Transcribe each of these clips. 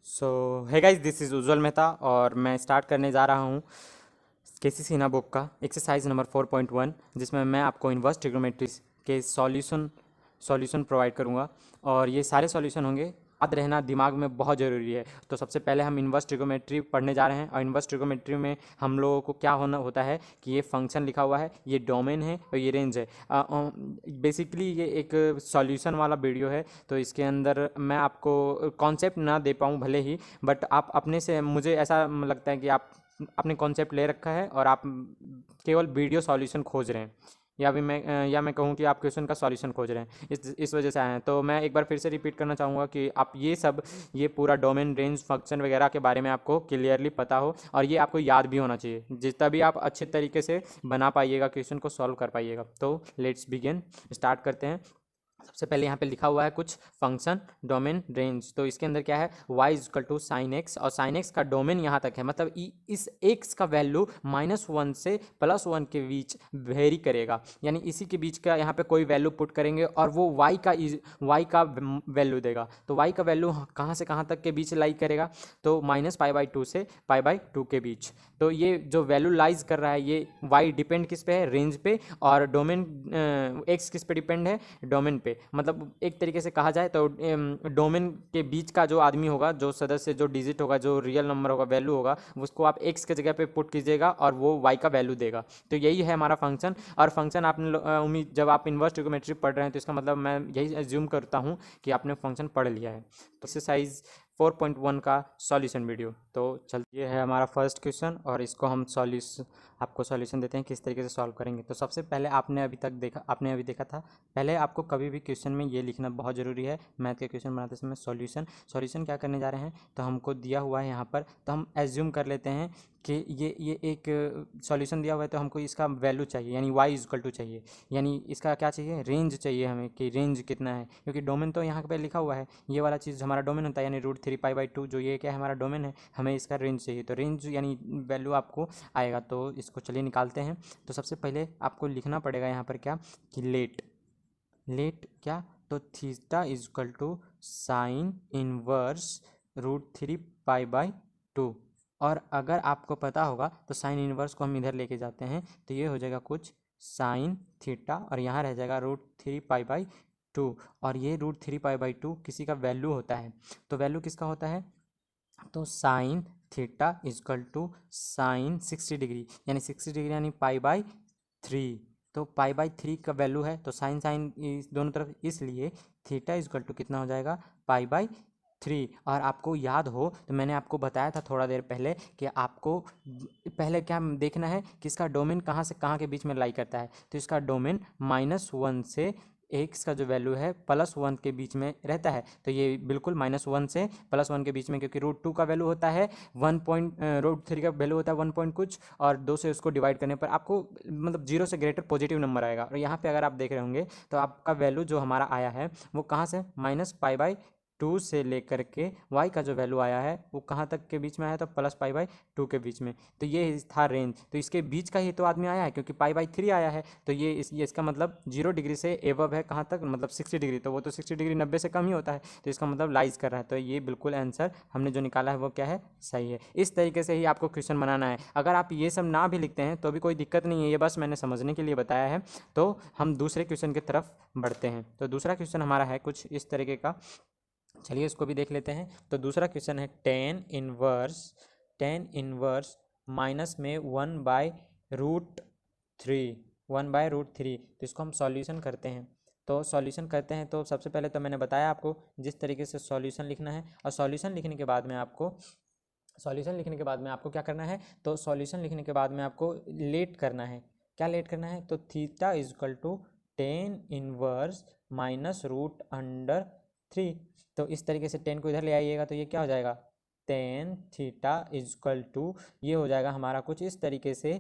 सो है guys, this is उज्जवल मेहता और मैं स्टार्ट करने जा रहा हूँ केसी सिन्हा बुक का एक्सरसाइज नंबर 4.1, जिसमें मैं आपको इन्वर्स ट्रिग्नोमेट्री के सॉल्यूशन प्रोवाइड करूँगा। और ये सारे सॉल्यूशन होंगे, याद रहना दिमाग में बहुत ज़रूरी है। तो सबसे पहले हम इन्वर्स ट्रिग्नोमेट्री पढ़ने जा रहे हैं और इन्वर्स ट्रिग्नोमेट्री में हम लोगों को क्या होना होता है कि ये फंक्शन लिखा हुआ है, ये डोमेन है और ये रेंज है। बेसिकली ये एक सॉल्यूशन वाला वीडियो है, तो इसके अंदर मैं आपको कॉन्सेप्ट ना दे पाऊँ भले ही, बट आप अपने से, मुझे ऐसा लगता है कि आप आपने कॉन्सेप्ट ले रखा है और आप केवल वीडियो सॉल्यूशन खोज रहे हैं, या मैं कहूँ कि आप क्वेश्चन का सॉल्यूशन खोज रहे हैं, इस वजह से आए हैं। तो मैं एक बार फिर से रिपीट करना चाहूँगा कि आप ये पूरा डोमेन रेंज फंक्शन वगैरह के बारे में आपको क्लियरली पता हो और ये आपको याद भी होना चाहिए, जितना भी आप अच्छे तरीके से बना पाइएगा, क्वेश्चन को सॉल्व कर पाइएगा। तो लेट्स बिगिन, स्टार्ट करते हैं। सबसे पहले यहाँ पे लिखा हुआ है कुछ फंक्शन डोमेन रेंज, तो इसके अंदर क्या है, y is equal to sine x, और साइन एक्स का डोमेन यहाँ तक है, मतलब इस x का वैल्यू -1 से +1 के बीच वेरी करेगा, यानी इसी के बीच का यहाँ पे कोई वैल्यू पुट करेंगे और वो y का वैल्यू देगा। तो y का वैल्यू कहाँ से कहाँ तक के बीच लाई करेगा, तो -π/2 से π/2 के बीच। तो ये जो वैल्यू लाइज कर रहा है, ये y डिपेंड किस पे है, रेंज पे, और डोमेन x किस पे डिपेंड है, डोमेन पे। मतलब एक तरीके से कहा जाए तो डोमेन के बीच का जो आदमी होगा, जो सदस्य, जो डिजिट होगा, जो रियल नंबर होगा, वैल्यू होगा, उसको आप x के जगह पे पुट कीजिएगा और वो y का वैल्यू देगा। तो यही है हमारा फंक्शन। और फंक्शन आपने उम्मीद, जब आप इन्वर्स ट्रिग्नोमेट्री पढ़ रहे हैं तो इसका मतलब मैं यही एज्यूम करता हूँ कि आपने फंक्शन पढ़ लिया है। तो एक्सरसाइज 4.1 का सॉल्यूशन वीडियो। तो चलिए, ये है हमारा फर्स्ट क्वेश्चन और इसको हम आपको सॉल्यूशन देते हैं किस तरीके से सॉल्व करेंगे। तो सबसे पहले आपने अभी देखा था, पहले आपको कभी भी क्वेश्चन में ये लिखना बहुत ज़रूरी है, मैथ के क्वेश्चन बनाते समय सॉल्यूशन क्या करने जा रहे हैं। तो हमको दिया हुआ है यहाँ पर, तो हम एज्यूम कर लेते हैं कि ये एक सॉल्यूशन दिया हुआ है, तो हमको इसका वैल्यू चाहिए, यानी y इज इक्वल टू चाहिए, यानी इसका क्या चाहिए, रेंज चाहिए हमें, कि रेंज कितना है, क्योंकि डोमेन तो यहाँ पे लिखा हुआ है, ये वाला चीज़ हमारा डोमेन होता है, यानी √3π/2, जो ये क्या है, हमारा डोमेन है, हमें इसका रेंज चाहिए। तो रेंज यानी वैल्यू आपको आएगा, तो इसको चलिए निकालते हैं। तो सबसे पहले आपको लिखना पड़ेगा यहाँ पर क्या, कि लेट क्या, तो theta is equal to sine inverse √3π/2। और अगर आपको पता होगा तो साइन इनवर्स को हम इधर लेके जाते हैं, तो ये हो जाएगा कुछ साइन थीटा, और यहाँ रह जाएगा √3π/2, और ये √3π/2 किसी का वैल्यू होता है। तो वैल्यू किसका होता है, तो sine theta is equal to sine 60 degree, यानी 60 डिग्री यानी π/3। तो π/3 का वैल्यू है, तो साइन साइन इस दोनों तरफ, इसलिए थीटा इज इक्वल टू कितना हो जाएगा, π/3। और आपको याद हो तो मैंने आपको बताया था थोड़ा देर पहले कि आपको पहले क्या देखना है कि इसका डोमेन कहाँ से कहाँ के बीच में लाई करता है। तो इसका डोमेन -1 से एक्स का जो वैल्यू है +1 के बीच में रहता है, तो ये बिल्कुल -1 से +1 के बीच में, क्योंकि √2 का वैल्यू होता है 1 √3 का वैल्यू होता है 1 पॉइंट कुछ, और 2 से उसको डिवाइड करने पर आपको मतलब 0 से ग्रेटर पॉजिटिव नंबर आएगा। और यहाँ पे अगर आप देख रहे होंगे तो आपका वैल्यू जो हमारा आया है वो कहाँ से, -π/2 से लेकर के y का जो वैल्यू आया है वो कहाँ तक के बीच में आया, तो +π/2 के बीच में। तो ये था रेंज, तो इसके बीच का ही तो आदमी आया है, क्योंकि π/3 आया है, तो ये इसका मतलब 0 डिग्री से एबव है, कहाँ तक, मतलब 60 डिग्री, तो वो तो 60 डिग्री 90 से कम ही होता है, तो इसका मतलब लाइज कर रहा है। तो ये बिल्कुल आंसर हमने जो निकाला है वो क्या है, सही है। इस तरीके से ही आपको क्वेश्चन बनाना है। अगर आप ये सब ना भी लिखते हैं तो भी कोई दिक्कत नहीं है, ये बस मैंने समझने के लिए बताया है। तो हम दूसरे क्वेश्चन की तरफ बढ़ते हैं। तो दूसरा क्वेश्चन हमारा है कुछ इस तरीके का, चलिए इसको भी देख लेते हैं। तो दूसरा क्वेश्चन है टेन इनवर्स माइनस में 1/√3। तो इसको हम सॉल्यूशन करते हैं। तो सॉल्यूशन करते हैं, तो सबसे पहले तो मैंने बताया आपको जिस तरीके से सॉल्यूशन लिखना है, और सॉल्यूशन लिखने के बाद में आपको क्या करना है, तो सॉल्यूशन लिखने के बाद में आपको लेट करना है। क्या लेट करना है, तो theta is equal to tan inverse -√3। तो इस तरीके से 10 को इधर ले आइएगा, तो ये क्या हो जाएगा, tan theta is equal to, ये हो जाएगा हमारा कुछ इस तरीके से,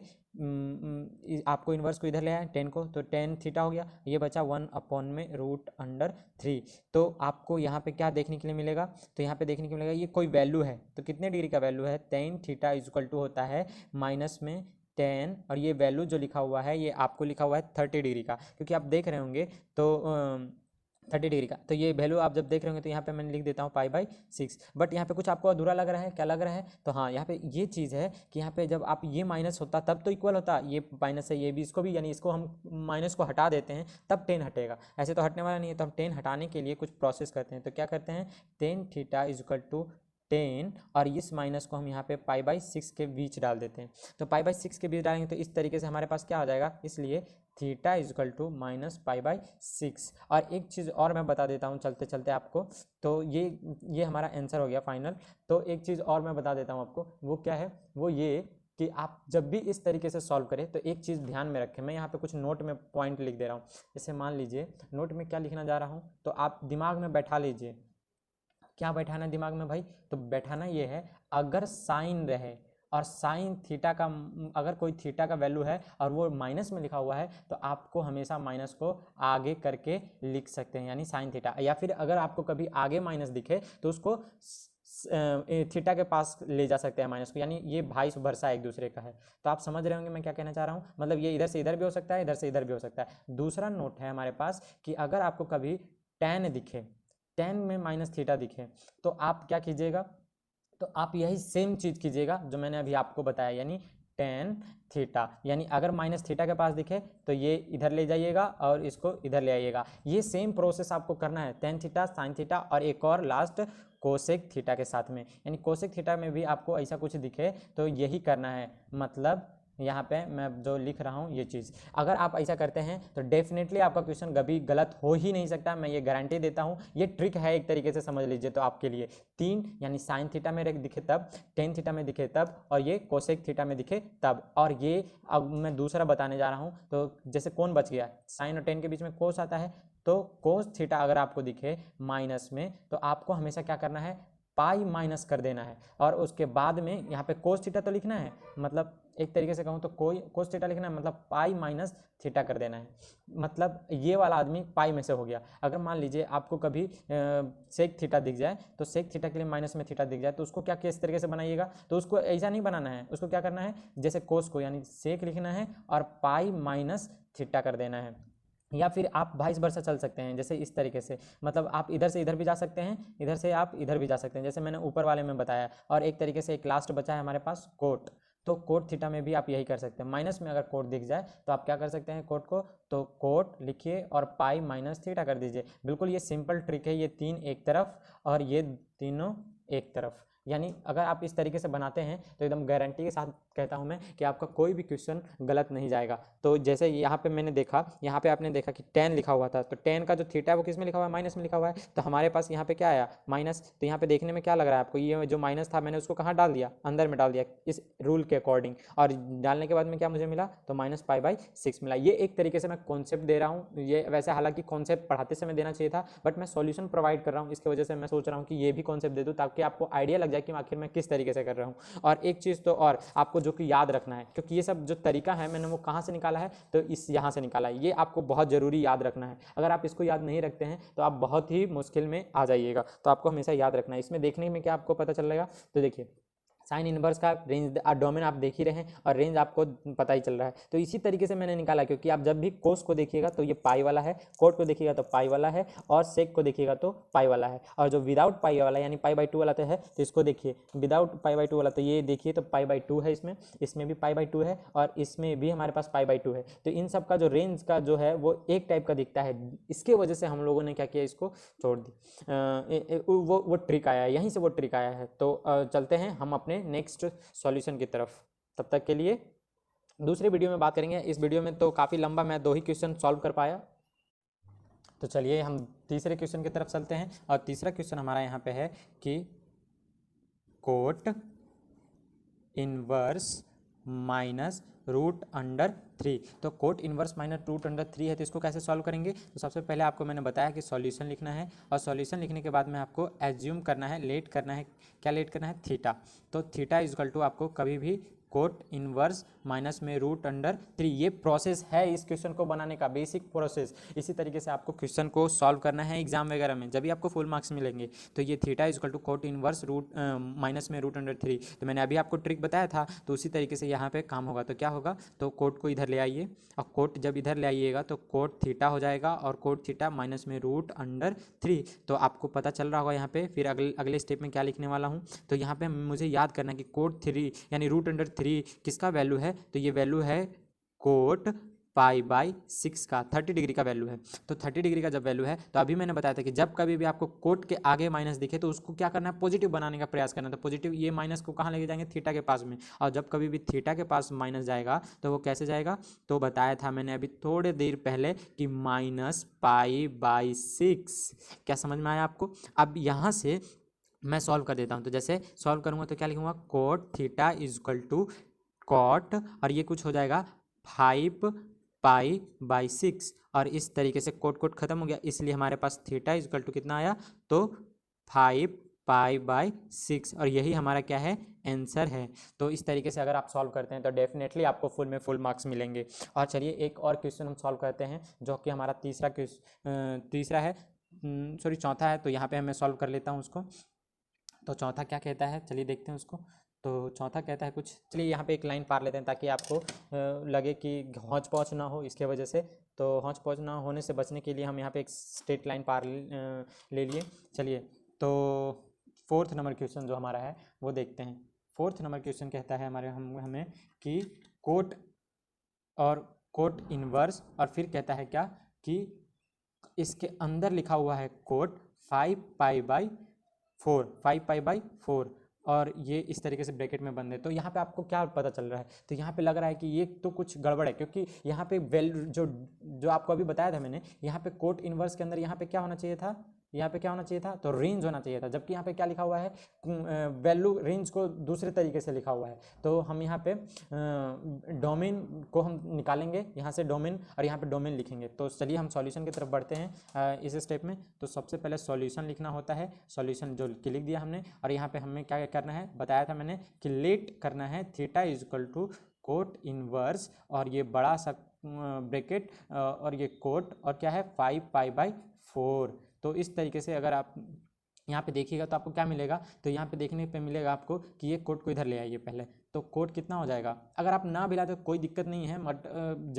आपको इन्वर्स को इधर ले आए 10 को, तो 10 थीटा हो गया, ये बचा 1/√3। तो आपको यहाँ पे क्या देखने के लिए मिलेगा, तो यहाँ पे देखने के लिए मिलेगा ये कोई वैल्यू है, तो कितने डिग्री का वैल्यू है, tan theta is equal to होता है -10, और ये वैल्यू जो लिखा हुआ है ये आपको लिखा हुआ है 30 डिग्री का, क्योंकि आप देख रहे होंगे तो 30 डिग्री का। तो ये वैल्यू आप जब देख रहे होंगे तो यहाँ पे मैंने लिख देता हूँ π/6। बट यहाँ पे कुछ आपको अधूरा लग रहा है, क्या लग रहा है? तो हाँ, यहाँ पे ये चीज़ है कि यहाँ पे जब आप ये माइनस होता तब तो इक्वल होता, ये माइनस है ये भी, इसको भी, यानी इसको हम माइनस को हटा देते हैं तब 10 हटेगा, ऐसे तो हटने वाला नहीं है। तो हम 10 हटाने के लिए कुछ प्रोसेस करते हैं। तो क्या करते हैं, tan theta is equal to 10 और इस माइनस को हम यहाँ पे π/6 के बीच डाल देते हैं। तो π/6 के बीच डालेंगे तो इस तरीके से हमारे पास क्या आ जाएगा, इसलिए theta is equal to minus π/6। और एक चीज़ और मैं बता देता हूँ चलते चलते आपको, तो ये हमारा आंसर हो गया फाइनल। तो एक चीज़ और मैं बता देता हूँ आपको, वो क्या है, वो ये कि आप जब भी इस तरीके से सॉल्व करें तो एक चीज़ ध्यान में रखें। मैं यहाँ पे कुछ नोट में पॉइंट लिख दे रहा हूँ। जैसे मान लीजिए नोट में क्या लिखना जा रहा हूँ, तो आप दिमाग में बैठा लीजिए। क्या बैठाना है दिमाग में भाई, तो बैठाना ये है, अगर साइन रहे और साइन थीटा का, अगर कोई थीटा का वैल्यू है और वो माइनस में लिखा हुआ है तो आपको हमेशा माइनस को आगे करके लिख सकते हैं, यानी साइन थीटा। या फिर अगर आपको कभी आगे माइनस दिखे तो उसको थीटा के पास ले जा सकते हैं माइनस को, यानी ये वाइस वर्सा एक दूसरे का है। तो आप समझ रहे होंगे मैं क्या कहना चाह रहा हूँ, मतलब ये इधर से इधर भी हो सकता है, इधर से इधर भी हो सकता है। दूसरा नोट है हमारे पास कि अगर आपको कभी tan दिखे, tan में माइनस थीटा दिखे, तो आप क्या कीजिएगा, तो आप यही सेम चीज़ कीजिएगा जो मैंने अभी आपको बताया, यानी tan थीटा, यानी अगर माइनस थीटा के पास दिखे तो ये इधर ले जाइएगा और इसको इधर ले आइएगा। ये सेम प्रोसेस आपको करना है, tan थीटा, साइन थीटा और एक और लास्ट कोसेक थीटा के साथ में। यानी कोसेक थीटा में भी आपको ऐसा कुछ दिखे तो यही करना है, मतलब यहाँ पे मैं जो लिख रहा हूँ ये चीज़ अगर आप ऐसा करते हैं तो डेफिनेटली आपका क्वेश्चन कभी गलत हो ही नहीं सकता, मैं ये गारंटी देता हूँ। ये ट्रिक है एक तरीके से, समझ लीजिए तो आपके लिए 3, यानी साइन थीटा में दिखे तब, tan थीटा में दिखे तब, और ये कोसेक थीटा में दिखे तब। और ये अब मैं दूसरा बताने जा रहा हूँ। तो जैसे कौन बच गया, साइन और tan के बीच में कोस आता है, तो कोस थीटा अगर आपको दिखे माइनस में तो आपको हमेशा क्या करना है, पाई माइनस कर देना है। और उसके बाद में यहाँ पे कोस थीटा तो लिखना है, मतलब एक तरीके से कहूँ तो कोई कोस थीटा लिखना है, मतलब पाई माइनस थीटा कर देना है। मतलब ये वाला आदमी पाई में से हो गया। अगर मान लीजिए आपको कभी सेक थीटा दिख जाए, तो सेक थीटा के लिए माइनस में थीटा दिख जाए, तो उसको क्या किस तरीके से बनाइएगा, तो उसको ऐसा नहीं बनाना है, उसको क्या करना है, जैसे कोस को यानी सेक लिखना है और पाई माइनस थीटा कर देना है। या फिर आप वाइस वर्सा चल सकते हैं, जैसे इस तरीके से, मतलब आप इधर से इधर भी जा सकते हैं, इधर से आप इधर भी जा सकते हैं, जैसे मैंने ऊपर वाले में बताया। और एक तरीके से एक लास्ट बचा है हमारे पास कोट, तो कोट थीटा में भी आप यही कर सकते हैं। माइनस में अगर कोट दिख जाए तो आप क्या कर सकते हैं, कोट को, तो कोट लिखिए और पाई माइनस थीटा कर दीजिए। बिल्कुल ये सिंपल ट्रिक है, ये 3 एक तरफ और ये तीनों एक तरफ। यानी अगर आप इस तरीके से बनाते हैं तो एकदम गारंटी के साथ कहता हूं मैं कि आपका कोई भी क्वेश्चन गलत नहीं जाएगा। तो जैसे यहाँ पे मैंने देखा, यहाँ पे आपने देखा कि tan लिखा हुआ था, तो tan का जो थीटा है वो किस में लिखा हुआ है, माइनस में लिखा हुआ है। तो हमारे पास यहाँ पे क्या आया, माइनस। तो यहाँ पे देखने में क्या लग रहा है आपको, ये जो माइनस था मैंने उसको कहाँ डाल दिया, अंदर में डाल दिया इस रूल के अकॉर्डिंग, और डालने के बाद में क्या मुझे मिला, तो -π/6 मिला। ये एक तरीके से मैं कॉन्सेप्ट दे रहा हूँ, ये वैसे हालांकि कॉन्सेप्ट पढ़ाते समय देना चाहिए था, बट मैं सॉल्यूशन प्रोवाइड कर रहा हूँ, इसकी वजह से मैं सोच रहा हूँ कि ये भी कॉन्सेप्ट दे दूँ ताकि आपको आइडिया लग जाए कि आखिर मैं किस तरीके से कर रहा हूँ। और एक चीज़ तो और आपको जो कि याद रखना है, क्योंकि ये सब जो तरीका है मैंने वो कहाँ से निकाला है, तो इस यहाँ से निकाला है। ये आपको बहुत ज़रूरी याद रखना है। अगर आप इसको याद नहीं रखते हैं तो आप बहुत ही मुश्किल में आ जाइएगा। तो आपको हमेशा याद रखना है। इसमें देखने में क्या आपको पता चल जाएगा, तो देखिए साइन इनवर्स का रेंज डोमेन आप देख ही रहे हैं और रेंज आपको पता ही चल रहा है। तो इसी तरीके से मैंने निकाला, क्योंकि आप जब भी कोस को देखिएगा तो ये पाई वाला है, कोट को देखिएगा तो पाई वाला है, और सेक को देखिएगा तो पाई वाला है। और जो विदाउट पाई वाला यानी π/2 वाला तो है, तो इसको देखिए विदाउट π/2 वाला, तो ये देखिए तो π/2 है, इसमें भी π/2 है, और इसमें भी हमारे पास π/2 है। तो इन सब का जो रेंज का जो है वो एक टाइप का दिखता है, इसके वजह से हम लोगों ने क्या किया, इसको छोड़ दी। वो ट्रिक आया है, यहीं से वो ट्रिक आया है। तो चलते हैं हम अपने नेक्स्ट सॉल्यूशन की तरफ। तब तक के लिए दूसरे वीडियो में बात करेंगे। इस वीडियो में तो काफ़ी लंबा, मैं 2 ही क्वेश्चन सॉल्व कर पाया। तो चलिए हम तीसरे क्वेश्चन की तरफ चलते हैं। और तीसरा क्वेश्चन हमारा यहाँ पे है कि कोट इनवर्स माइनस √3। तो कोट इनवर्स माइनस √3 है, तो इसको कैसे सॉल्व करेंगे। तो सबसे पहले आपको मैंने बताया कि सॉल्यूशन लिखना है, और सॉल्यूशन लिखने के बाद में आपको एज्यूम करना है, लेट करना है, क्या लेट करना है, थीटा। तो थीटा इज इक्वल टू आपको कभी भी कोट इनवर्स माइनस में रूट अंडर 3। ये प्रोसेस है इस क्वेश्चन को बनाने का, बेसिक प्रोसेस। इसी तरीके से आपको क्वेश्चन को सॉल्व करना है एग्जाम वगैरह में, जब भी आपको फुल मार्क्स मिलेंगे। तो ये theta is equal to cot inverse root minus में रूट अंडर 3। तो मैंने अभी आपको ट्रिक बताया था, तो उसी तरीके से यहाँ पे काम होगा। तो क्या होगा, तो कोट को इधर ले आइए, और कोट जब इधर ले आइएगा तो कोट थीटा हो जाएगा, और कोट थीटा माइनस में रूट अंडर 3। तो आपको पता चल रहा होगा यहाँ पे। फिर अगले स्टेप में क्या लिखने वाला हूँ, तो यहाँ पे मुझे याद करना है कि कोट 3 यानी रूट अंडर 3 किसका वैल्यू है, तो ये वैल्यू है कोट π/6 का, 30 डिग्री का वैल्यू है। तो 30 डिग्री का जब वैल्यू है, तो अभी मैंने बताया था कि जब कभी भी आपको कोट के आगे माइनस दिखे तो उसको क्या करना है, पॉजिटिव बनाने का प्रयास करना। तो पॉजिटिव, ये माइनस को कहाँ लेके जाएंगे, थीटा के पास में। और जब कभी भी थीटा के पास माइनस जाएगा तो वो कैसे जाएगा, तो बताया था मैंने अभी थोड़े देर पहले कि -π/6। क्या समझ में आया आपको। अब यहाँ से मैं सॉल्व कर देता हूँ। तो जैसे सॉल्व करूँगा तो क्या लिखूँगा, cot theta is equal to cot, और ये कुछ हो जाएगा 5π/6। और इस तरीके से कोट कोट खत्म हो गया, इसलिए हमारे पास थीटा इज इक्वल टू कितना आया, तो 5π/6। और यही हमारा क्या है, आंसर है। तो इस तरीके से अगर आप सॉल्व करते हैं तो डेफिनेटली आपको फुल में फुल मार्क्स मिलेंगे। और चलिए एक और क्वेश्चन हम सॉल्व करते हैं, जो कि हमारा तीसरा है, सॉरी चौथा है। तो यहाँ पे मैं सॉल्व कर लेता हूँ उसको। तो चौथा क्या कहता है, चलिए देखते हैं उसको। तो चौथा कहता है कुछ, चलिए यहाँ पे एक लाइन पार लेते हैं ताकि आपको लगे कि हौच पौच ना हो, इसके वजह से। तो हौच पौच ना होने से बचने के लिए हम यहाँ पे एक स्ट्रेट लाइन पार ले लिए। चलिए, तो 4th नंबर क्वेश्चन जो हमारा है वो देखते हैं। 4th नंबर क्वेश्चन कहता है हमें कि कोट और कोट इनवर्स, और फिर कहता है क्या कि इसके अंदर लिखा हुआ है कोट 5π/4, और ये इस तरीके से ब्रैकेट में बंद है। तो यहाँ पे आपको क्या पता चल रहा है, तो यहाँ पे लग रहा है कि ये तो कुछ गड़बड़ है, क्योंकि यहाँ पे वैल्यू जो आपको अभी बताया था मैंने, यहाँ पे कोट इनवर्स के अंदर यहाँ पे क्या होना चाहिए था, यहाँ पे क्या होना चाहिए था, तो रेंज होना चाहिए था। जबकि यहाँ पे क्या लिखा हुआ है, वैल्यू रेंज को दूसरे तरीके से लिखा हुआ है। तो हम यहाँ पे डोमेन को हम निकालेंगे, यहाँ से डोमेन, और यहाँ पे डोमेन लिखेंगे। तो चलिए हम सॉल्यूशन की तरफ बढ़ते हैं इस स्टेप में। तो सबसे पहले सॉल्यूशन लिखना होता है, सॉल्यूशन जो लिख दिया हमने। और यहाँ पे हमें क्या करना है, बताया था मैंने कि लेट करना है theta is equal to cot inverse, और ये बड़ा सा ब्रैकेट, और ये कोट, और क्या है 5π/4। तो इस तरीके से अगर आप यहाँ पे देखिएगा तो आपको क्या मिलेगा, तो यहाँ पे देखने पे मिलेगा आपको कि ये कोट को इधर ले आइए पहले। तो कोट कितना हो जाएगा, अगर आप ना भी लाते तो कोई दिक्कत नहीं है, बट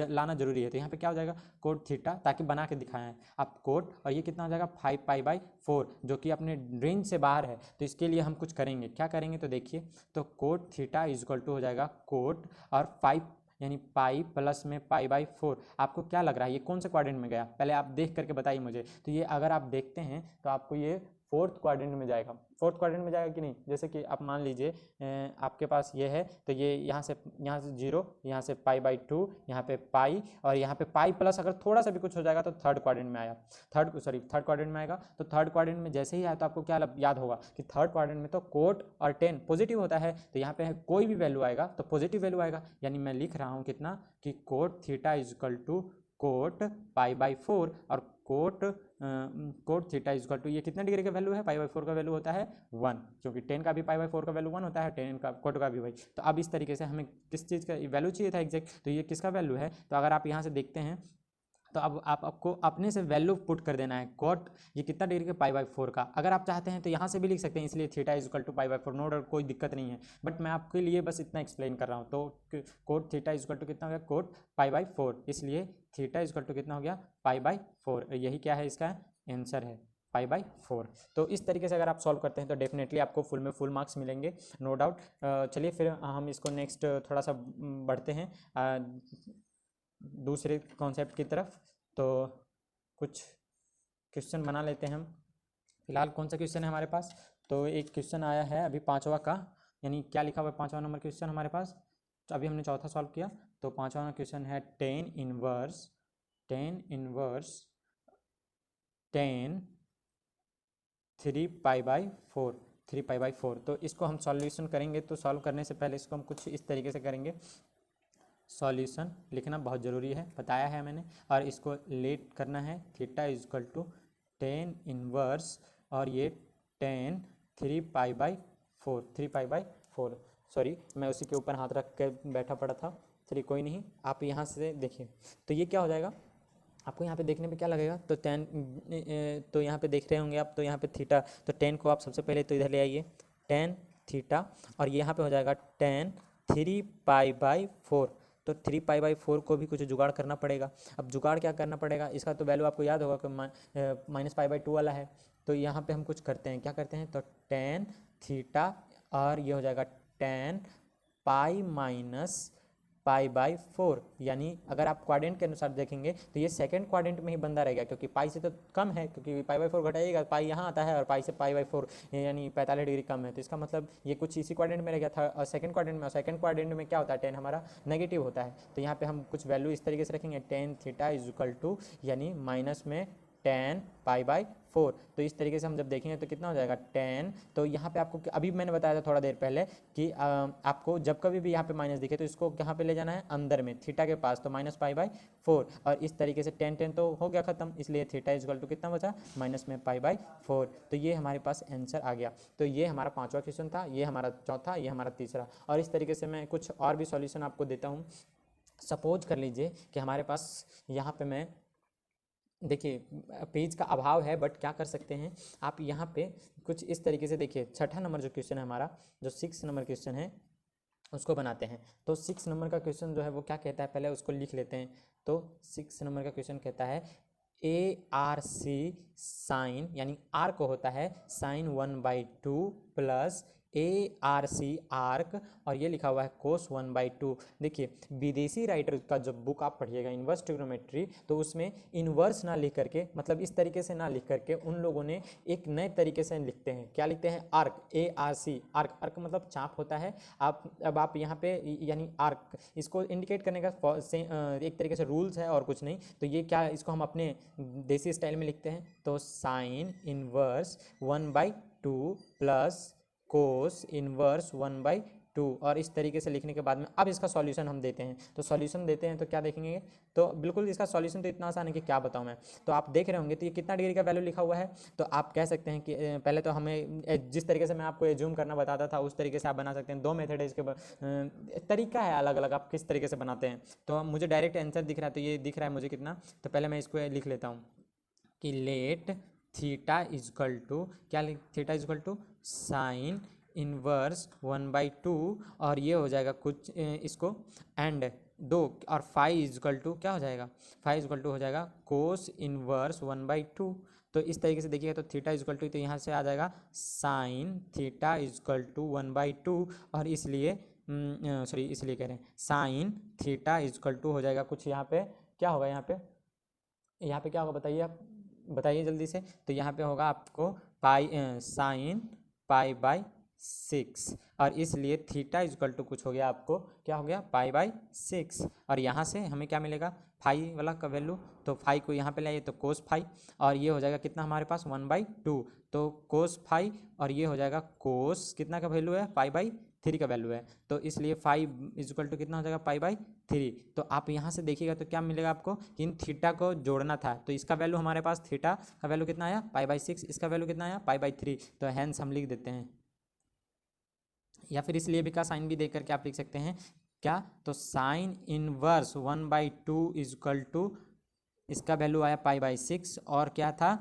लाना जरूरी है। तो यहाँ पे क्या हो जाएगा, कोट थीटा, ताकि बना के दिखाएं आप कोट, और ये कितना हो जाएगा 5π/4, जो कि अपने रेंज से बाहर है। तो इसके लिए हम कुछ करेंगे, क्या करेंगे, तो देखिए, तो cot theta is equal to हो जाएगा कोट और 5 यानी पाई प्लस में π/4। आपको क्या लग रहा है ये कौन से क्वाड्रेंट में गया, पहले आप देख करके बताइए मुझे। तो ये अगर आप देखते हैं तो आपको ये 4th क्वाड्रेंट में जाएगा। 4th क्वाड्रेंट में जाएगा कि नहीं, जैसे कि आप मान लीजिए आपके पास ये है, तो ये यहाँ से 0, यहाँ से π/2, यहाँ पे पाई, और यहाँ पे पाई प्लस अगर थोड़ा सा भी कुछ हो जाएगा तो 3rd क्वाड्रेंट में आया, थर्ड क्वाड्रेंट में आएगा। तो 3rd क्वाड्रेंट में जैसे ही आया तो आपको क्या याद होगा कि 3rd क्वाड्रेंट में तो कोट और 10 पॉजिटिव होता है। तो यहाँ पे कोई भी वैल्यू आएगा तो पॉजिटिव वैल्यू आएगा, यानी मैं लिख रहा हूँ कितना, कि cot theta is equal to cot π/4, और cot theta is equal to, ये कितने डिग्री का वैल्यू है, π/4 का वैल्यू होता है 1, क्योंकि 10 का भी π/4 का वैल्यू 1 होता है, 10 का कोट का भी वही। तो अब इस तरीके से हमें किस चीज़ का वैल्यू चाहिए था एग्जैक्ट, तो ये किसका वैल्यू है। तो अगर आप यहाँ से देखते हैं तो अब आपको अपने से वैल्यू पुट कर देना है, कोट ये कितना डिग्री का π/4 का। अगर आप चाहते हैं तो यहाँ से भी लिख सकते हैं, इसलिए theta is equal to π/4, no doubt, कोई दिक्कत नहीं है, बट मैं आपके लिए बस इतना एक्सप्लेन कर रहा हूँ। तो cot theta is equal to कितना हो गया, कोट π/4, इसलिए थीटा इज इक्वल टू कितना हो गया, π/4। यही क्या है, इसका आंसर है π/4। तो इस तरीके से अगर आप सॉल्व करते हैं तो डेफिनेटली आपको फुल में फुल मार्क्स मिलेंगे, नो डाउट। चलिए फिर हम इसको नेक्स्ट थोड़ा सा बढ़ते हैं दूसरे कॉन्सेप्ट की तरफ। तो कुछ क्वेश्चन बना लेते हैं हम। फिलहाल कौन सा क्वेश्चन है हमारे पास, तो एक क्वेश्चन आया है अभी 5वां का, यानी क्या लिखा हुआ है 5वां नंबर क्वेश्चन हमारे पास। तो अभी हमने चौथा सॉल्व किया, तो 5वां क्वेश्चन है टेन इनवर्स 3π/4। तो इसको हम सॉल्यूशन करेंगे, तो सॉल्व करने से पहले इसको हम कुछ इस तरीके से करेंगे। सॉल्यूशन लिखना बहुत ज़रूरी है, बताया है मैंने, और इसको लेट करना है theta is equal to 10 inverse, और ये 10 3π/4। सॉरी मैं उसी के ऊपर हाथ रख के बैठा पड़ा था। चलिए कोई नहीं, आप यहाँ से देखिए तो ये क्या हो जाएगा, आपको यहाँ पे देखने पे क्या लगेगा, तो टेन, तो यहाँ पे देख रहे होंगे आप, तो यहाँ पे थीटा, तो टेन को आप सबसे पहले तो इधर ले आइए, टेन थीटा, और यहाँ पे हो जाएगा टेन 3 पाई/4। तो 3 पाई/4 को भी कुछ जुगाड़ करना पड़ेगा। अब जुगाड़ क्या करना पड़ेगा, इसका तो वैल्यू आपको याद होगा कि -पाई/2 वाला है। तो यहाँ पे हम कुछ करते हैं, क्या करते हैं, तो टेन थीटा और ये हो जाएगा टेन पाई-पाई/4, यानी अगर आप क्वाड्रेंट के अनुसार देखेंगे तो ये सेकंड क्वाड्रेंट में ही बंदा रहेगा, क्योंकि पाई से तो कम है, क्योंकि पाई/4 घटाइएगा, पाई यहाँ आता है और पाई से पाई/4 यानी 45 डिग्री कम है, तो इसका मतलब ये कुछ इसी क्वाड्रेंट में रहेगा था, और सेकंड क्वाड्रेंट में, और सेकंड क्वाड्रेंट में क्या होता है, टेन हमारा नेगेटिव होता है। तो यहाँ पे हम कुछ वैल्यू इस तरीके से रखेंगे, tan theta is equal to, यानी माइनस में टेन पाई/4। तो इस तरीके से हम जब देखेंगे तो कितना हो जाएगा, टेन, तो यहाँ पे आपको अभी मैंने बताया था थोड़ा देर पहले कि आपको जब कभी भी यहाँ पे माइनस दिखे तो इसको कहाँ पे ले जाना है, अंदर में थीटा के पास, तो -पाई/4, और इस तरीके से टेन टेन तो हो गया खत्म, इसलिए थीटा इज इक्वल टू कितना बचा, -पाई/4। तो ये हमारे पास आंसर आ गया। तो ये हमारा 5वां क्वेश्चन था, ये हमारा चौथा, ये हमारा तीसरा, और इस तरीके से मैं कुछ और भी सॉल्यूशन आपको देता हूँ। सपोज कर लीजिए कि हमारे पास यहाँ पे मैं, देखिए पेज का अभाव है, बट क्या कर सकते हैं आप यहाँ पे कुछ इस तरीके से देखिए, छठा नंबर जो क्वेश्चन है हमारा, जो 6 नंबर क्वेश्चन है उसको बनाते हैं। तो 6 नंबर का क्वेश्चन जो है वो क्या कहता है, पहले उसको लिख लेते हैं। तो 6 नंबर का क्वेश्चन कहता है ARC साइन, यानी आर को होता है साइन 1/2 प्लस ARC आर्क, और ये लिखा हुआ है कोस 1/2। देखिए विदेशी राइटर का जब बुक आप पढ़िएगा इन्वर्स ट्रिग्नोमेट्री, तो उसमें इन्वर्स ना लिख करके, मतलब इस तरीके से ना लिख करके, उन लोगों ने एक नए तरीके से लिखते हैं। क्या लिखते हैं, आर्क, ARC आर्क, आर्क मतलब चाप होता है। अब आप यहाँ पे यानी आर्क, इसको इंडिकेट करने का एक तरीके से रूल्स है और कुछ नहीं। तो ये क्या, इसको हम अपने देसी स्टाइल में लिखते हैं, तो sign inverse 1/2 plus cos inverse 1/2, और इस तरीके से लिखने के बाद में अब इसका सॉल्यूशन हम देते हैं। तो सॉल्यूशन देते हैं तो क्या देखेंगे, तो बिल्कुल इसका सॉल्यूशन तो इतना आसान है कि क्या बताऊं मैं। तो आप देख रहे होंगे तो ये कितना डिग्री का वैल्यू लिखा हुआ है, तो आप कह सकते हैं कि पहले तो हमें जिस तरीके से मैं आपको एज्यूम करना बताता था उस तरीके से आप बना सकते हैं। 2 मेथड है इसके, तरीका है अलग अलग, आप किस तरीके से बनाते हैं। तो मुझे डायरेक्ट आंसर दिख रहा है, तो ये दिख रहा है मुझे कितना, तो पहले मैं इसको लिख लेता हूँ कि लेट थीटा इजकल टू, क्या theta is equal to sine inverse 1/2, और ये हो जाएगा कुछ इसको एंड 2, और फाइव इजकल टू क्या हो जाएगा, फाइव इजकल टू हो जाएगा कोस इनवर्स 1/2। तो इस तरीके से देखिएगा तो थीटा इजकल टू, तो यहाँ से आ जाएगा साइन थीटा इजकल टू 1/2, और इसलिए सॉरी इसलिए कह रहे हैं साइन थीटा इजकल टू हो जाएगा कुछ, यहाँ पे क्या होगा, यहाँ पे क्या होगा बताइए, आप बताइए जल्दी से। तो यहाँ पे होगा आपको पाई साइन पाई/6, और इसलिए थीटा इजकल टू कुछ हो गया आपको, क्या हो गया, पाई/6, और यहाँ से हमें क्या मिलेगा, फाई वाला का वैल्यू, तो फाई को यहाँ पे लाइए तो कोस फाई, और ये हो जाएगा कितना हमारे पास 1/2, तो कोस फाई, और ये हो जाएगा कोस कितना का वैल्यू है, पाई/3 का वैल्यू है, तो इसलिए फाइव इजकल टू कितना हो जाएगा, पाई/3। तो आप यहाँ से देखिएगा तो क्या मिलेगा आपको कि इन थीटा को जोड़ना था, तो इसका वैल्यू हमारे पास थीटा का वैल्यू कितना आया, पाई/6, इसका वैल्यू कितना आया, पाई/3, तो हैंस हम लिख देते हैं। या फिर इसलिए भी का साइन भी देख करके आप लिख सकते हैं क्या, तो साइन इनवर्स 1/2 इजकल टू, इसका वैल्यू आया पाई/6, और क्या था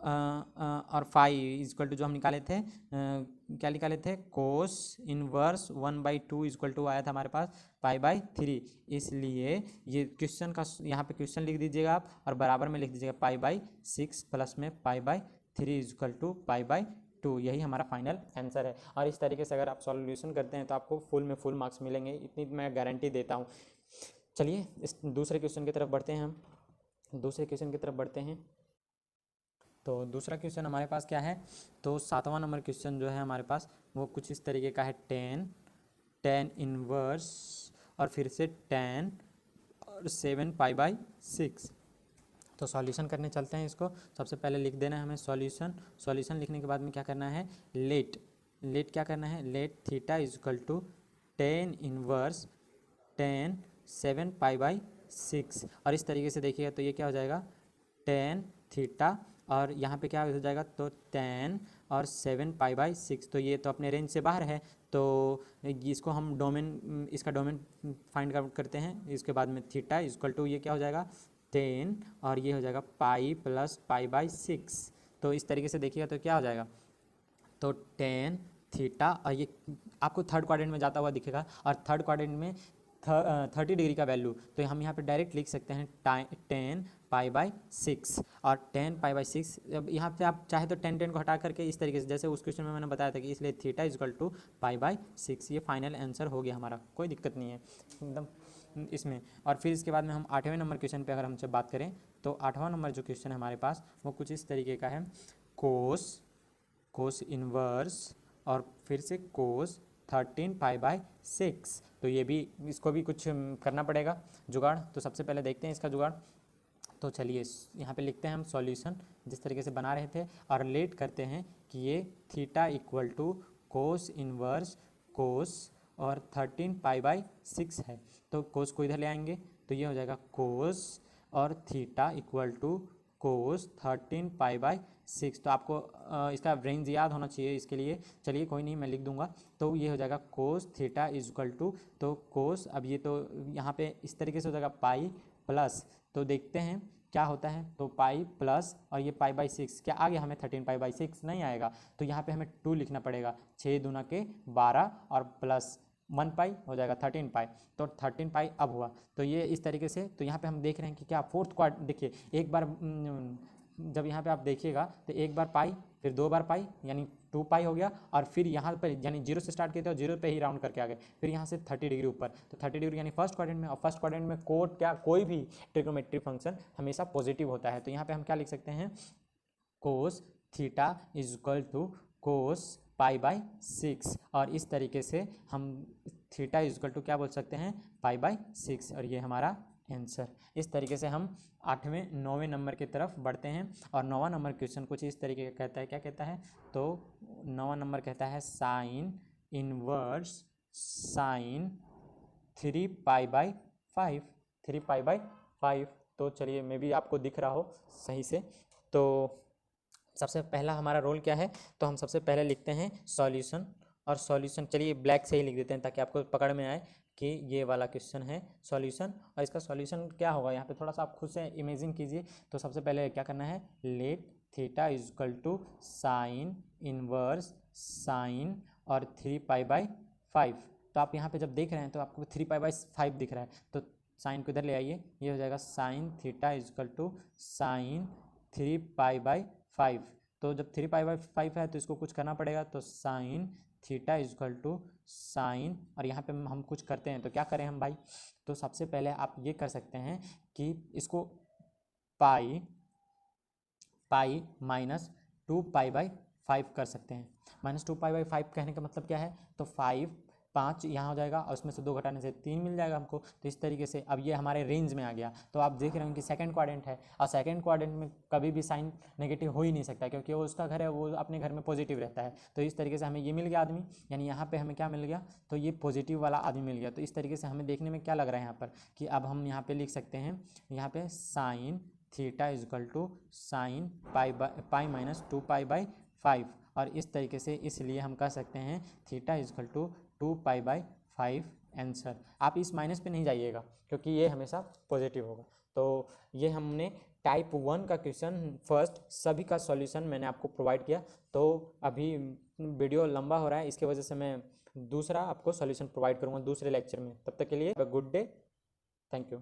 और फाइव इजकल टू जो हम निकाले थे, क्या निकाले थे, कोस इनवर्स 1/2 इजकल टू आया था हमारे पास पाई/3। इसलिए ये क्वेश्चन का यहाँ पे क्वेश्चन लिख दीजिएगा आप, और बराबर में लिख दीजिएगा पाई/6 प्लस में पाई/3 इजकल टू पाई/2, यही हमारा फाइनल आंसर है। और इस तरीके से अगर आप सॉल्यूशन करते हैं तो आपको फुल में फुल मार्क्स मिलेंगे, इतनी मैं गारंटी देता हूँ। चलिए इस दूसरे क्वेश्चन की तरफ बढ़ते हैं, हम दूसरे क्वेश्चन की तरफ बढ़ते हैं। तो दूसरा क्वेश्चन हमारे पास क्या है, तो 7वां नंबर क्वेश्चन जो है हमारे पास वो कुछ इस तरीके का है, टेन इनवर्स और फिर से टेन और 7 पाई/6। तो सॉल्यूशन करने चलते हैं इसको। सबसे पहले लिख देना है हमें सॉल्यूशन लिखने के बाद में क्या करना है, लेट क्या करना है, let theta is equal to tan inverse tan 7 पाई/6, और इस तरीके से देखिएगा तो ये क्या हो जाएगा, टेन थीटा, और यहाँ पे क्या हो जाएगा, तो टेन और 7π/6। तो ये तो अपने रेंज से बाहर है, तो इसको हम डोमेन, इसका डोमेन फाइंड आउट करते हैं। इसके बाद में थीटा इक्वल टू ये क्या हो जाएगा 10 और ये हो जाएगा पाई प्लस π/6। तो इस तरीके से देखिएगा तो क्या हो जाएगा, तो 10 थीटा, और ये आपको थर्ड क्वाड्रेंट में जाता हुआ दिखेगा, और थर्ड क्वाड्रेंट में 30 डिग्री का वैल्यू, तो हम यहाँ पे डायरेक्ट लिख सकते हैं 10π/6 और 10π/6। अब यहाँ पे आप चाहे तो 10 को हटा करके इस तरीके से, जैसे उस क्वेश्चन में मैंने बताया था कि इसलिए थीटा इक्वल टू π/6। ये फाइनल आंसर हो गया हमारा, कोई दिक्कत नहीं है एकदम इसमें। और फिर इसके बाद में हम 8वें नंबर क्वेश्चन पे अगर हमसे बात करें तो 8वां नंबर जो क्वेश्चन है हमारे पास वो कुछ इस तरीके का है, कोस इनवर्स और फिर से कोस 13π/6। तो ये भी, इसको भी कुछ करना पड़ेगा जुगाड़। तो सबसे पहले देखते हैं इसका जुगाड़। तो चलिए यहाँ पे लिखते हैं हम सॉल्यूशन जिस तरीके से बना रहे थे, और रिलेट करते हैं कि ये theta equal to cos inverse cos और 13π/6 है। तो कोस को इधर ले आएंगे तो ये हो जाएगा कोस और थीटा इक्वल टू कोस 13π/6। तो आपको इसका रेंज याद होना चाहिए इसके लिए, चलिए कोई नहीं मैं लिख दूंगा। तो ये हो जाएगा cos theta is equal to, तो कोस, अब ये तो यहाँ पे इस तरीके से हो जाएगा पाई प्लस, तो देखते हैं क्या होता है, तो पाई प्लस और ये π/6 क्या आ गया हमें 13π/6 नहीं आएगा, तो यहाँ पे हमें 2 लिखना पड़ेगा, 6 दूना के 12 और प्लस 1 पाई हो जाएगा 13 पाई, तो 13 पाई अब हुआ। तो ये इस तरीके से, तो यहाँ पे हम देख रहे हैं कि क्या फोर्थ क्वाड, देखिए एक बार जब यहाँ पे आप देखिएगा तो एक बार पाई, फिर 2 बार पाई यानी 2 पाई हो गया, और फिर यहाँ पर यानी 0 से स्टार्ट किए थे और 0 पे ही राउंड करके आ गए, फिर यहाँ से 30 डिग्री ऊपर, तो 30 डिग्री यानी फर्स्ट क्वाड्रेंट में। और फर्स्ट क्वाड्रेंट में कोड क्या, कोई भी ट्रिग्नोमेट्रिक फंक्शन हमेशा पॉजिटिव होता है। तो यहाँ पे हम क्या लिख सकते हैं, cos theta is equal to cos π/6, और इस तरीके से हम थीटा इज इक्वल टू क्या बोल सकते हैं π/6, और ये हमारा आंसर। इस तरीके से हम 8वें 9वें नंबर की तरफ बढ़ते हैं। और 9वां नंबर क्वेश्चन कुछ इस तरीके का कहता है, क्या कहता है, तो 9वां नंबर कहता है साइन इनवर्स साइन 3π/5, 3π/5। तो चलिए मे भी आपको दिख रहा हो सही से। तो सबसे पहला हमारा रोल क्या है, तो हम सबसे पहले लिखते हैं सॉल्यूशन, और सॉल्यूशन चलिए ब्लैक से ही लिख देते हैं ताकि आपको पकड़ में आए कि ये वाला क्वेश्चन है सॉल्यूशन। और इसका सॉल्यूशन क्या होगा, यहाँ पे थोड़ा सा आप खुद से इमेजिन कीजिए। तो सबसे पहले क्या करना है, let theta is equal to sine inverse sine और 3π/5। तो आप यहाँ पे जब देख रहे हैं तो आपको 3π/5 दिख रहा है, तो साइन को इधर ले आइए, ये हो जाएगा sine theta is equal to sine 3π/5। तो जब 3π/5 है तो इसको कुछ करना पड़ेगा, तो sine theta is equal to sine, और यहाँ पे हम कुछ करते हैं तो क्या करें हम भाई, तो सबसे पहले आप ये कर सकते हैं कि इसको पाई माइनस 2π/5 कर सकते हैं। माइनस 2π/5 कहने का मतलब क्या है, तो 5 यहाँ हो जाएगा और उसमें से 2 घटाने से 3 मिल जाएगा हमको। तो इस तरीके से अब ये हमारे रेंज में आ गया। तो आप देख रहे हो कि सेकंड क्वाड्रेंट है, और सेकंड क्वाड्रेंट में कभी भी साइन नेगेटिव हो ही नहीं सकता, क्योंकि वो उसका घर है, वो अपने घर में पॉजिटिव रहता है। तो इस तरीके से हमें ये मिल गया आदमी, यानी यहाँ पर हमें क्या मिल गया, तो ये पॉजिटिव वाला आदमी मिल गया। तो इस तरीके से हमें देखने में क्या लग रहा है यहाँ पर, कि अब हम यहाँ पर लिख सकते हैं, यहाँ पर sine theta is equal to sine pi minus 2π/5, और इस तरीके से इसलिए हम कह सकते हैं theta is equal to 2π/5 answer. आप इस माइनस पे नहीं जाइएगा क्योंकि ये हमेशा पॉजिटिव होगा। तो ये हमने टाइप 1 का क्वेश्चन फर्स्ट सभी का सॉल्यूशन मैंने आपको प्रोवाइड किया। तो अभी वीडियो लंबा हो रहा है, इसके वजह से मैं दूसरा आपको सॉल्यूशन प्रोवाइड करूँगा दूसरे लेक्चर में। तब तक के लिए गुड डे, थैंक यू।